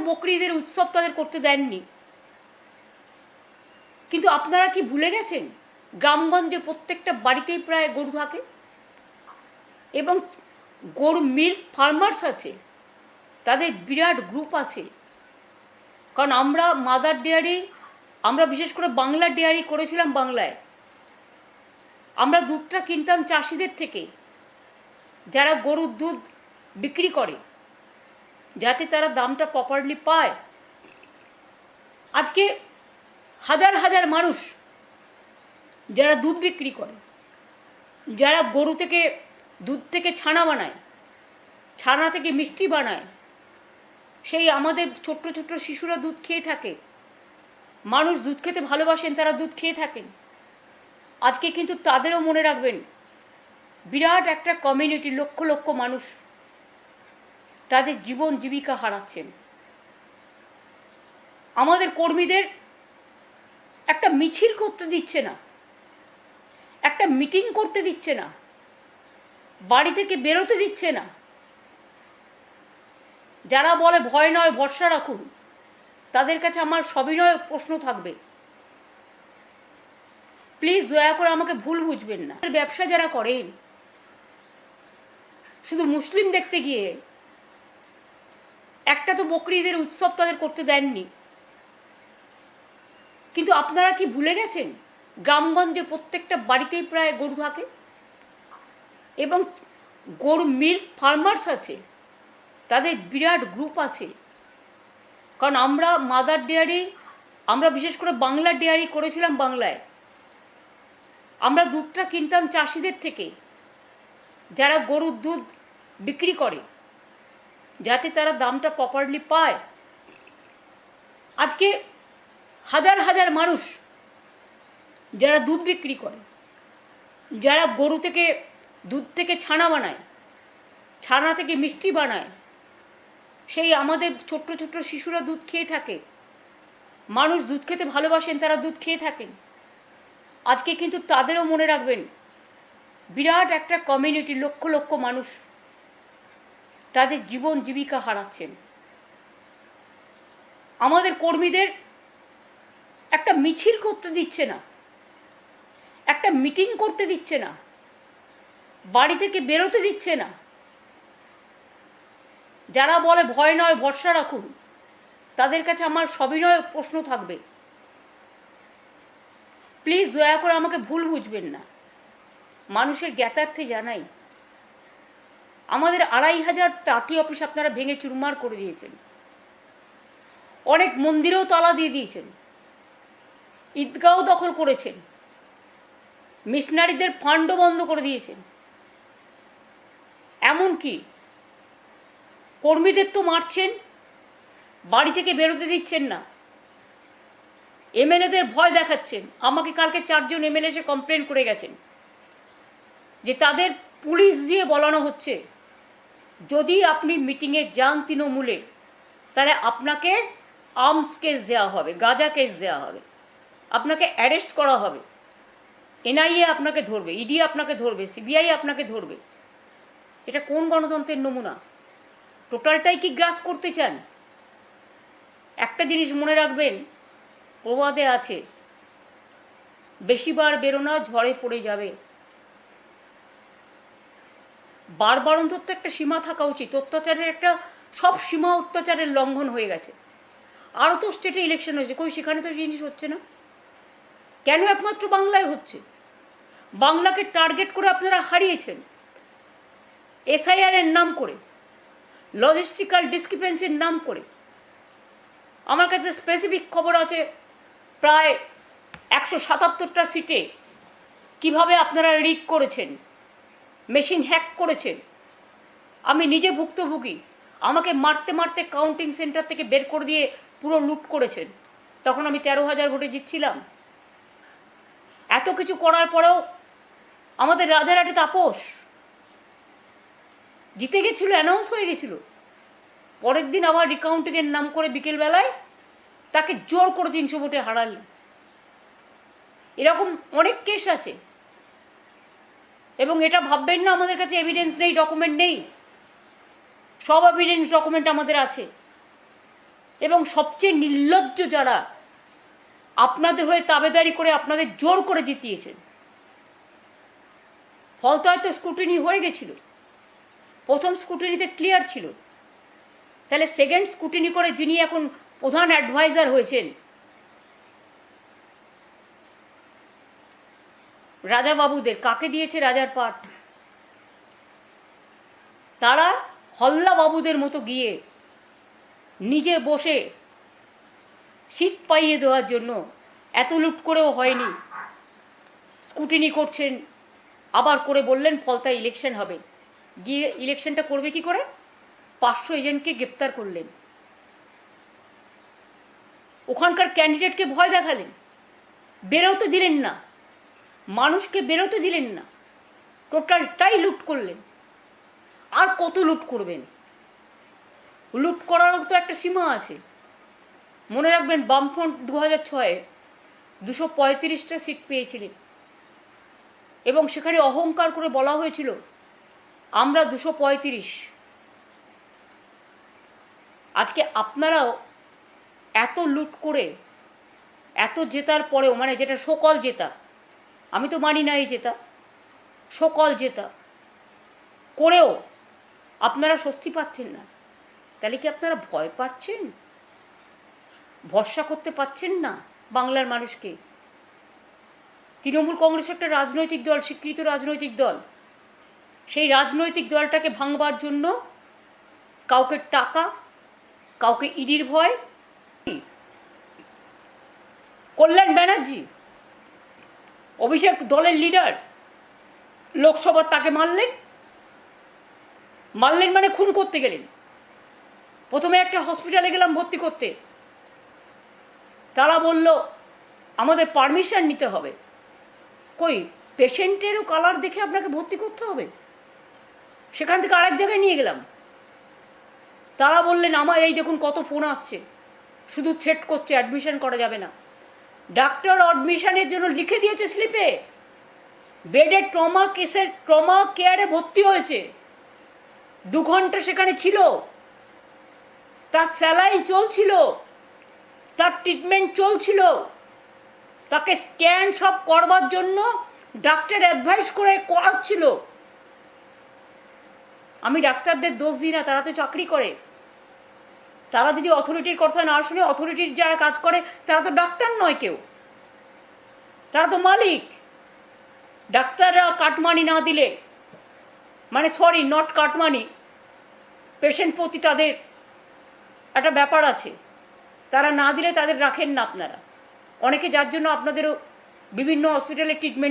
বকরি ঈদের উৎসব তাদের করতে দেননি, কিন্তু আপনারা কি ভুলে গেছেন গ্রামগঞ্জে প্রত্যেকটা বাড়িতেই প্রায় গরু থাকে এবং গরু মিল্ক ফার্মার্স আছে, তাদের বিরাট গ্রুপ আছে। কারণ আমরা মাদার ডেয়ারি, আমরা বিশেষ করে বাংলা ডেয়ারি করেছিলাম বাংলায়। আমরা দুধটা কিনতাম চাষিদের থেকে, যারা গরুর দুধ বিক্রি করে, যাতে তারা দামটা প্রপারলি পায়। আজকে হাজার হাজার মানুষ যারা দুধ বিক্রি করে, যারা গরু থেকে দুধ থেকে ছানা বানায়, ছানা থেকে মিষ্টি বানায়, সেই আমাদের ছোট্ট ছোট্ট শিশুরা দুধ খেয়ে থাকে। মানুষ দুধ খেতে ভালোবাসেন, তারা দুধ খেয়ে থাকেন। আজকে কিন্তু তাদেরও মনে রাখবেন, বিরাট একটা কমিউনিটি, লক্ষ লক্ষ মানুষ তাদের জীবন জীবিকা হারাচ্ছেন। আমাদের কর্মীদের একটা মিছিল করতে দিচ্ছে না, একটা মিটিং করতে দিচ্ছে না, বাড়ি থেকে বেরোতে দিচ্ছে না। যারা বলে ভয় নয় ভরসা রাখুন, তাদের কাছে আমার সবিনয় প্রশ্ন থাকবে, প্লিজ দয়া করে আমাকে ভুল বুঝবেন না। ব্যবসা যারা করেন, শুধু মুসলিম দেখতে গিয়ে একটা তো বকরি ঈদের উৎসব তাদের করতে দেননি, কিন্তু আপনারা কি ভুলে গেছেন গ্রামগঞ্জে প্রত্যেকটা বাড়িতেই প্রায় গরু থাকে এবং গরু মিল্ক ফার্মার্স আছে, তাদের বিরাট গ্রুপ আছে। কারণ আমরা মাদার ডেয়ারি, আমরা বিশেষ করে বাংলা ডেয়ারি করেছিলাম বাংলায়। আমরা দুধটা কিনতাম চাষিদের থেকে, যারা গরুর দুধ বিক্রি করে, যাতে তারা দামটা প্রপারলি পায়। আজকে হাজার হাজার মানুষ যারা দুধ বিক্রি করে, যারা গরু থেকে দুধ থেকে ছানা বানায়, ছানা থেকে মিষ্টি বানায়, সেই আমাদের ছোট্ট ছোট্ট শিশুরা দুধ খেয়ে থাকে। মানুষ দুধ খেতে ভালোবাসেন, তারা দুধ খেয়ে থাকেন। আজকে কিন্তু তাদেরও মনে রাখবেন, বিরাট একটা কমিউনিটি, লক্ষ লক্ষ মানুষ তাদের জীবন জীবিকা হারাচ্ছেন। আমাদের কর্মীদের একটা মিছিল করতে দিচ্ছে না, একটা মিটিং করতে দিচ্ছে না, বাড়ি থেকে বেরোতে দিচ্ছে না। যারা বলে ভয় নয় ভরসা রাখুন, তাদের কাছে আমার সবিনয় প্রশ্ন থাকবে, প্লিজ দয়া করে আমাকে ভুল বুঝবেন না। মানুষের জ্ঞাতার্থে জানাই, আমাদের 2500 পার্টি অফিস আপনারা ভেঙে চুরমার করে দিয়েছেন, অনেক মন্দিরেও তালা দিয়ে দিয়েছেন, ঈদগাহ দখল করেছেন, মিশনারিদের ফান্ডও বন্ধ করে দিয়েছেন। এমনকি কর্মীদের তো মারছেন, বাড়ি থেকে বেরোতে দিচ্ছেন না, এমএলএদের ভয় দেখাচ্ছেন। আমাকে কালকে 4 জন এমএলএ এসে কমপ্লেন করে গেছেন যে তাদের পুলিশ দিয়ে বলানো হচ্ছে, যদি আপনি মিটিংয়ে যান তৃণমূলে, তাহলে আপনাকে আর্মস কেস দেওয়া হবে, গাঁজা কেস দেওয়া হবে, আপনাকে অ্যারেস্ট করা হবে, এনআইএ আপনাকে ধরবে, ইডি আপনাকে ধরবে, সিবিআই আপনাকে ধরবে। এটা কোন গণতন্ত্রের নমুনা? টোটালটাই কি গ্রাস করতে চান? একটা জিনিস মনে রাখবেন, প্রবাদে আছে, বেশিবার বেরোনা ঝড়ে পড়ে যাবে। বারবার অন্তত একটা সীমা থাকা উচিত। অত্যাচারের একটা, সব সীমা অত্যাচারের লঙ্ঘন হয়ে গেছে। আরও তো স্টেটে ইলেকশন হয়েছে, কই সেখানে তো জিনিস হচ্ছে না কেন? একমাত্র বাংলায় হচ্ছে। বাংলাকে টার্গেট করে আপনারা হারিয়েছেন, এসআইআর এর নাম করে, লজিস্টিক্যাল ডিসক্রিপেন্সির নাম করে। আমার কাছে স্পেসিফিক খবর আছে, প্রায় 177টা সিটে কিভাবে আপনারা রিগ করেছেন, মেশিন হ্যাক করেছেন। আমি নিজে ভুক্তভোগী, আমাকে মারতে মারতে কাউন্টিং সেন্টার থেকে বের করে দিয়ে পুরো লুট করেছেন। তখন আমি 13,000 ভোটে জিতছিলাম। এত কিছু করার পরেও আমাদের রাজারহাটে তাপস জিতে গেছিল, অ্যানাউন্স হয়ে গেছিল। পরের দিন আবার রিকাউন্টিংয়ের নাম করে বিকেলবেলায় তাকে জোর করে 300 ভোটে হারালেন। এরকম অনেক কেস আছে। এবং এটা ভাববেন না আমাদের কাছে এভিডেন্স নেই, ডকুমেন্ট নেই। সব এভিডেন্স ডকুমেন্ট আমাদের আছে। এবং সবচেয়ে নির্লজ্জ যারা আপনাদের হয়ে তাবেদারি করে আপনাদের জোর করে জিতিয়েছেন। ফলতো হয়তো স্ক্রুটিনি হয়ে গেছিল, প্রথম স্ক্রুটিনিতে ক্লিয়ার ছিল, তাহলে সেকেন্ড স্ক্রুটিনি করে যিনি এখন প্রধান অ্যাডভাইজার হয়েছেন রাজা বাবুদের, কাকে দিয়েছে রাজার পাঠ? তারা হল্লা বাবুদের মতো গিয়ে নিজে বসে সিট পাইয়ে দেওয়ার জন্য এত লুট করেও হয়নি, স্ক্রুটিনি করছেন, আবার করে বললেন ফলতা ইলেকশন হবে, গিয়ে ইলেকশনটা করবে কি করে? 500 এজেন্টকে গ্রেপ্তার করলেন, ওখানকার ক্যান্ডিডেটকে ভয় দেখালেন, বেরোতে দিলেন না, মানুষকে বেরোতে দিলেন না, টোটালটাই লুট করলেন। আর কত লুট করবেন? লুট করারও তো একটা সীমা আছে। মনে রাখবেন বামফ্রন্ট 2006-এ 235টা সিট পেয়েছিলেন এবং সেখানে অহংকার করে বলা হয়েছিল আমরা 235। আজকে আপনারাও এত লুট করে এত জেতার পরেও, মানে যেটা সকল জেতা, আমি তো মানি না এই জেতা, সকল জেতা করেও আপনারা স্বস্তি পাচ্ছেন না। তাহলে কি আপনারা ভয় পাচ্ছেন? ভরসা করতে পাচ্ছেন না বাংলার মানুষকে? তৃণমূল কংগ্রেস একটা রাজনৈতিক দল, স্বীকৃত রাজনৈতিক দল। সেই রাজনৈতিক দলটাকে ভাঙবার জন্য কাউকে টাকা, কাউকে ইডির ভয়। কল্যাণ ব্যানার্জি অভিষেক দলের লিডার, লোকসভার তাকে মারলেন, মারলেন মানে খুন করতে গেলেন। প্রথমে একটা হসপিটালে গেলাম ভর্তি করতে, তারা বলল আমাদের পারমিশন নিতে হবে। কই, পেশেন্টেরও কালার দেখে আপনাকে ভর্তি করতে হবে? সেখান থেকে আরেক জায়গায় নিয়ে গেলাম, তারা বললেন আমার এই দেখুন কত ফোন আসছে, শুধু থ্রেট করছে, অ্যাডমিশন করা যাবে না। ডাক্তার অ্যাডমিশনের জন্য লিখে দিয়েছে স্লিপে, বেডে ট্রমা কেসের ট্রমা কেয়ারে ভর্তি হয়েছে, 2 ঘন্টা সেখানে ছিল, তার স্যালাইন চলছিল, তার ট্রিটমেন্ট চলছিল, তাকে স্ক্যান সব করবার জন্য ডাক্তার অ্যাডভাইস করে করাচ্ছিল। আমি ডাক্তারদের দোষ দিই না, তারা তো চাকরি করে। তারা যদি অথরিটির কথা না শুনে, অথরিটির যারা কাজ করে তারা তো ডাক্তার নয় কেউ, তারা তো মালিক। ডাক্তাররা কাটমানি না দিলে, মানে সরি নট কাটমানি, পেশেন্ট প্রতি তাদের একটা ব্যাপার আছে, তারা না দিলে তাদের রাখেন না আপনারা। অনেকে যার জন্য আপনাদেরও বিভিন্ন হসপিটালে ট্রিটমেন্ট